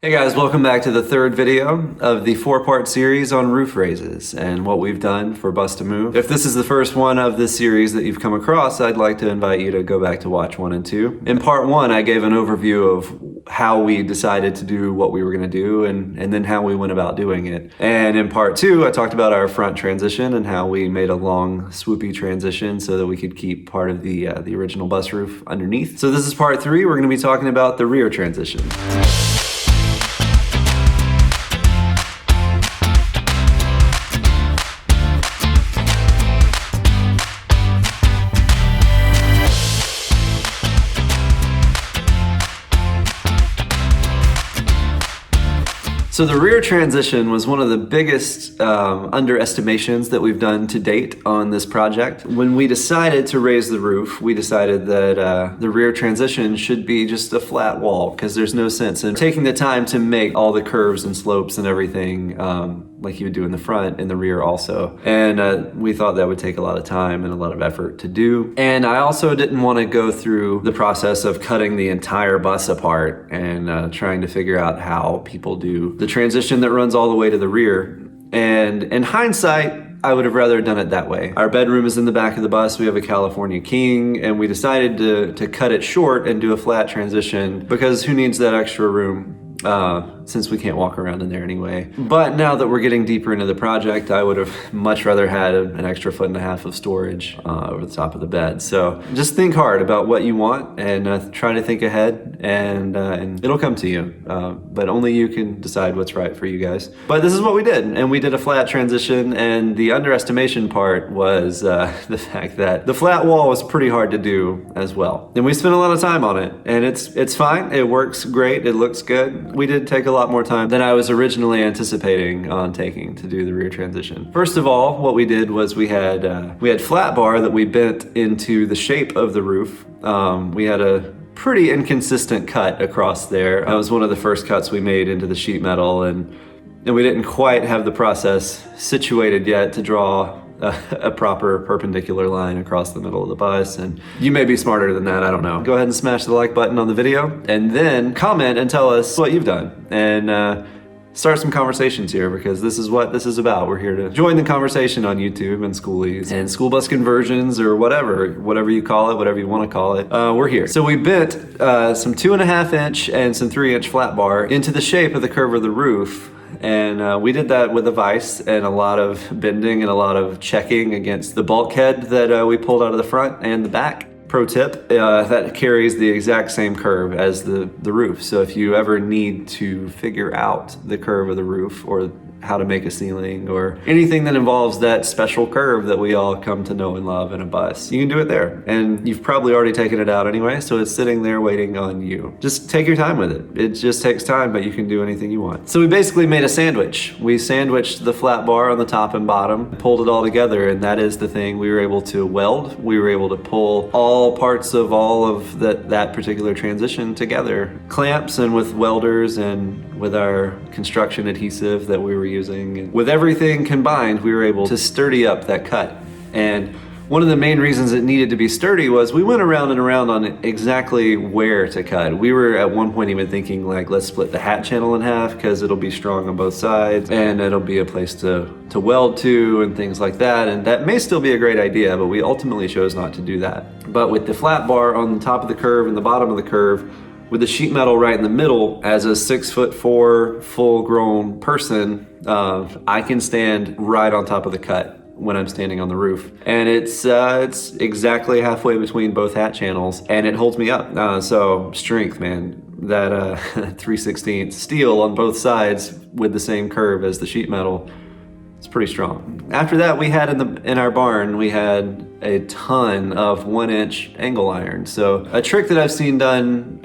Hey guys, welcome back to the third video of the four-part series on roof raises and what we've done for Bussedamove. If this is the first one of this series that you've come across, I'd like to invite you to go back to watch 1 and 2. In part 1, I gave an overview of how we decided to do what we were going to do and then how we went about doing it. And in part 2, I talked about our front transition and how we made a long swoopy transition so that we could keep part of the original bus roof underneath. So this is part 3. We're going to be talking about the rear transition. So the rear transition was one of the biggest underestimations that we've done to date on this project. When we decided to raise the roof, we decided that the rear transition should be just a flat wall because there's no sense in taking the time to make all the curves and slopes and everything like you would do in the front, in the rear also. And we thought that would take a lot of time and a lot of effort to do. And I also didn't want to go through the process of cutting the entire bus apart and trying to figure out how people do the transition that runs all the way to the rear. And in hindsight, I would have rather done it that way. Our bedroom is in the back of the bus. We have a California King, and we decided to cut it short and do a flat transition because who needs that extra room? Since we can't walk around in there anyway. But now that we're getting deeper into the project, I would have much rather had an extra 1.5 feet of storage over the top of the bed. So just think hard about what you want and try to think ahead and it'll come to you. But only you can decide what's right for you guys. But this is what we did, and we did a flat transition, and the underestimation part was the fact that the flat wall was pretty hard to do as well. And we spent a lot of time on it, and it's fine. It works great. It looks good. We did take a lot more time than I was originally anticipating on taking to do the rear transition. First of all, what we did was we had flat bar that we bent into the shape of the roof. We had a pretty inconsistent cut across there. That was one of the first cuts we made into the sheet metal, and we didn't quite have the process situated yet to draw a proper perpendicular line across the middle of the bus. And you may be smarter than that, I don't know. Go ahead and smash the like button on the video and then comment and tell us what you've done and start some conversations here, because this is what this is about. We're here to join the conversation on YouTube and Skoolies and school bus conversions or whatever you call it, whatever you want to call it. We're here. So we bent some 2.5 inch and some 3 inch flat bar into the shape of the curve of the roof. And we did that with a vise and a lot of bending and a lot of checking against the bulkhead that we pulled out of the front and the back. Pro tip, that carries the exact same curve as the roof. So if you ever need to figure out the curve of the roof or how to make a ceiling or anything that involves that special curve that we all come to know and love in a bus, you can do it there. And you've probably already taken it out anyway, so it's sitting there waiting on you. Just take your time with it. It just takes time, but you can do anything you want. So we basically made a sandwich. We sandwiched the flat bar on the top and bottom, pulled it all together, and that is the thing we were able to weld. We were able to pull all parts of all of that particular transition together. Clamps and with welders and with our construction adhesive that we were using. With everything combined, we were able to sturdy up that cut. And one of the main reasons it needed to be sturdy was we went around and around on exactly where to cut. We were at one point even thinking like, let's split the hat channel in half because it'll be strong on both sides and it'll be a place to weld to and things like that. And that may still be a great idea, but we ultimately chose not to do that. But with the flat bar on the top of the curve and the bottom of the curve, with the sheet metal right in the middle, as a 6'4" full-grown person, I can stand right on top of the cut when I'm standing on the roof. And it's exactly halfway between both hat channels, and it holds me up. So strength, man. That 3/16 steel on both sides with the same curve as the sheet metal, it's pretty strong. After that, we had in our barn, we had a ton of 1 inch angle iron. So a trick that I've seen done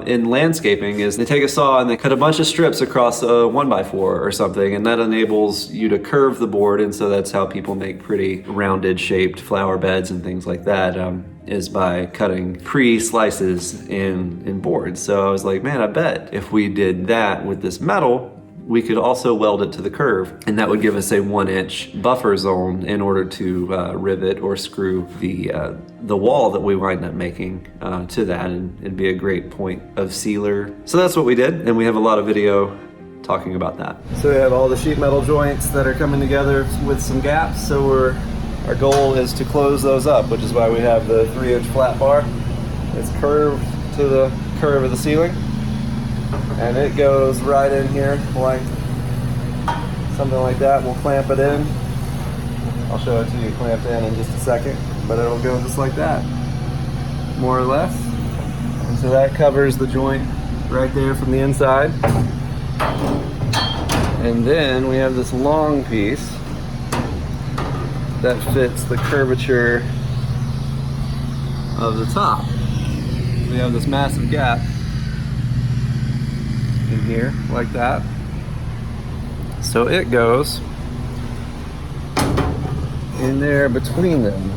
in landscaping is they take a saw and they cut a bunch of strips across a 1x4 or something, and that enables you to curve the board. And so that's how people make pretty rounded shaped flower beds and things like that. Is by cutting pre-slices in boards. So I was like, man, I bet if we did that with this metal, we could also weld it to the curve, and that would give us a 1-inch buffer zone in order to rivet or screw the wall that we wind up making to that, and be a great point of sealer. So that's what we did, and we have a lot of video talking about that. So we have all the sheet metal joints that are coming together with some gaps, so our goal is to close those up, which is why we have the 3-inch flat bar. It's curved to the curve of the ceiling, and it goes right in here like something like that. We'll clamp it in. I'll show it to you clamped in just a second, but it'll go just like that, more or less. And so that covers the joint right there from the inside. And then we have this long piece that fits the curvature of the top. We have this massive gap in here, like that. So it goes in there between them.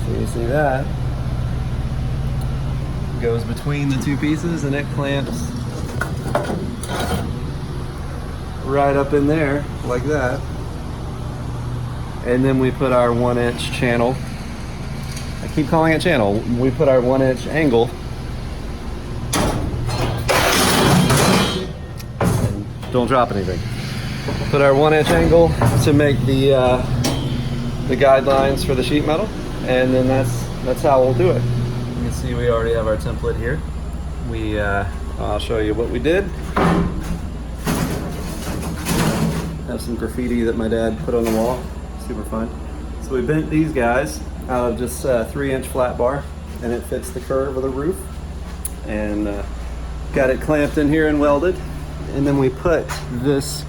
So you see that? It goes between the two pieces, and it clamps right up in there, like that. And then we put our 1-inch channel. I keep calling it channel. We put our 1-inch angle. And don't drop anything. Put our 1-inch angle to make the guidelines for the sheet metal, and then that's how we'll do it. You can see we already have our template here. I'll show you what we did. Have some graffiti that my dad put on the wall. Super fun. So we bent these guys out of just a 3-inch flat bar, and it fits the curve of the roof, and got it clamped in here and welded. And then we put this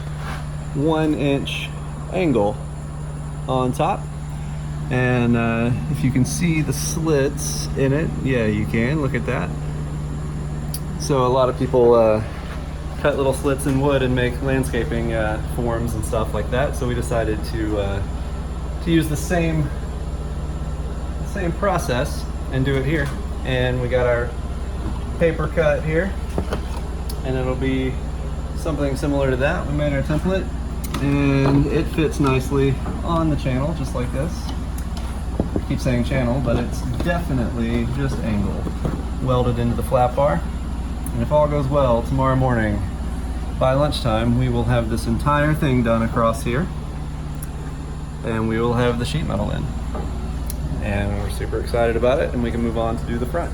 1-inch angle on top, and if you can see the slits in it, yeah, you can look at that. So a lot of people cut little slits in wood and make landscaping forms and stuff like that. So we decided to use the same process and do it here. And we got our paper cut here, and it'll be something similar to that. We made our template, and it fits nicely on the channel, just like this. I keep saying channel, but it's definitely just angle. Welded into the flat bar. And if all goes well, tomorrow morning, by lunchtime, we will have this entire thing done across here, and we will have the sheet metal in. And we're super excited about it, and we can move on to do the front.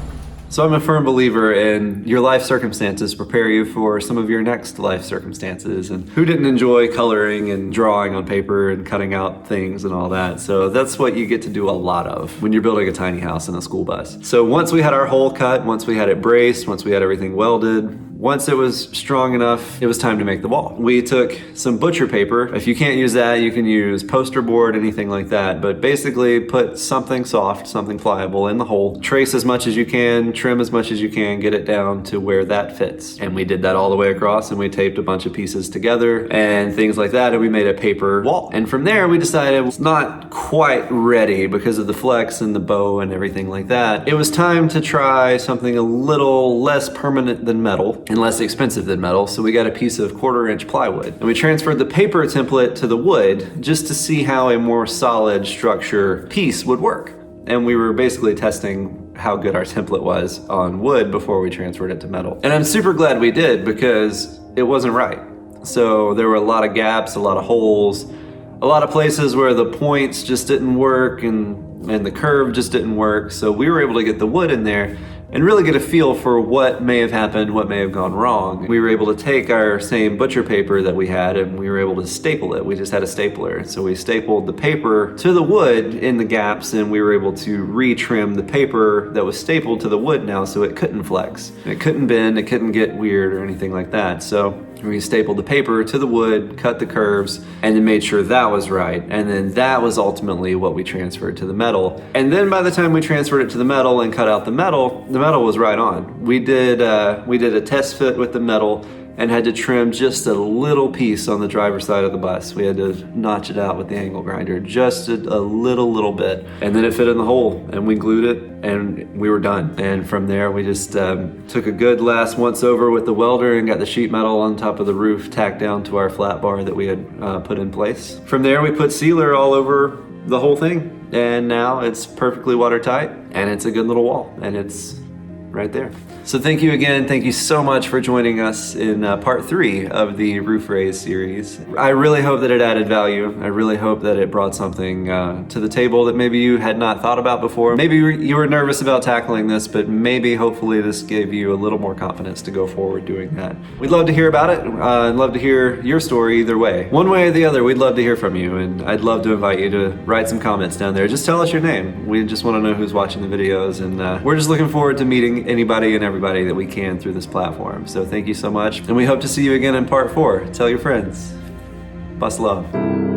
So I'm a firm believer in your life circumstances prepare you for some of your next life circumstances. And who didn't enjoy coloring and drawing on paper and cutting out things and all that? So that's what you get to do a lot of when you're building a tiny house in a school bus. So once we had our hole cut, once we had it braced, once we had everything welded, once it was strong enough, it was time to make the wall. We took some butcher paper. If you can't use that, you can use poster board, anything like that. But basically put something soft, something pliable in the hole. Trace as much as you can, trim as much as you can, get it down to where that fits. And we did that all the way across, and we taped a bunch of pieces together and things like that, and we made a paper wall. And from there, we decided it's not quite ready because of the flex and the bow and everything like that. It was time to try something a little less permanent than metal and less expensive than metal, so we got a piece of 1/4-inch plywood. And we transferred the paper template to the wood just to see how a more solid structure piece would work. And we were basically testing how good our template was on wood before we transferred it to metal. And I'm super glad we did, because it wasn't right. So there were a lot of gaps, a lot of holes, a lot of places where the points just didn't work and the curve just didn't work. So we were able to get the wood in there and really get a feel for what may have happened, what may have gone wrong. We were able to take our same butcher paper that we had, and we were able to staple it. We just had a stapler. So we stapled the paper to the wood in the gaps, and we were able to retrim the paper that was stapled to the wood now, so it couldn't flex. It couldn't bend, it couldn't get weird or anything like that. So we stapled the paper to the wood, cut the curves, and then made sure that was right. And then that was ultimately what we transferred to the metal. And then by the time we transferred it to the metal and cut out the metal was right on. We did a test fit with the metal and had to trim just a little piece on the driver's side of the bus. We had to notch it out with the angle grinder, just a little bit. And then it fit in the hole, and we glued it, and we were done. And from there, we just took a good last once over with the welder and got the sheet metal on top of the roof tacked down to our flat bar that we had put in place. From there, we put sealer all over the whole thing, and now it's perfectly watertight, and it's a good little wall, and it's right there. So thank you again. Thank you so much for joining us in part 3 of the Roof Raise series. I really hope that it added value. I really hope that it brought something to the table that maybe you had not thought about before. Maybe you were nervous about tackling this, but maybe hopefully this gave you a little more confidence to go forward doing that. We'd love to hear about it. I'd love to hear your story either way. One way or the other, we'd love to hear from you, and I'd love to invite you to write some comments down there. Just tell us your name. We just want to know who's watching the videos, and we're just looking forward to meeting anybody and everybody that we can through this platform. So thank you so much, and we hope to see you again in part 4. Tell your friends. Bust love.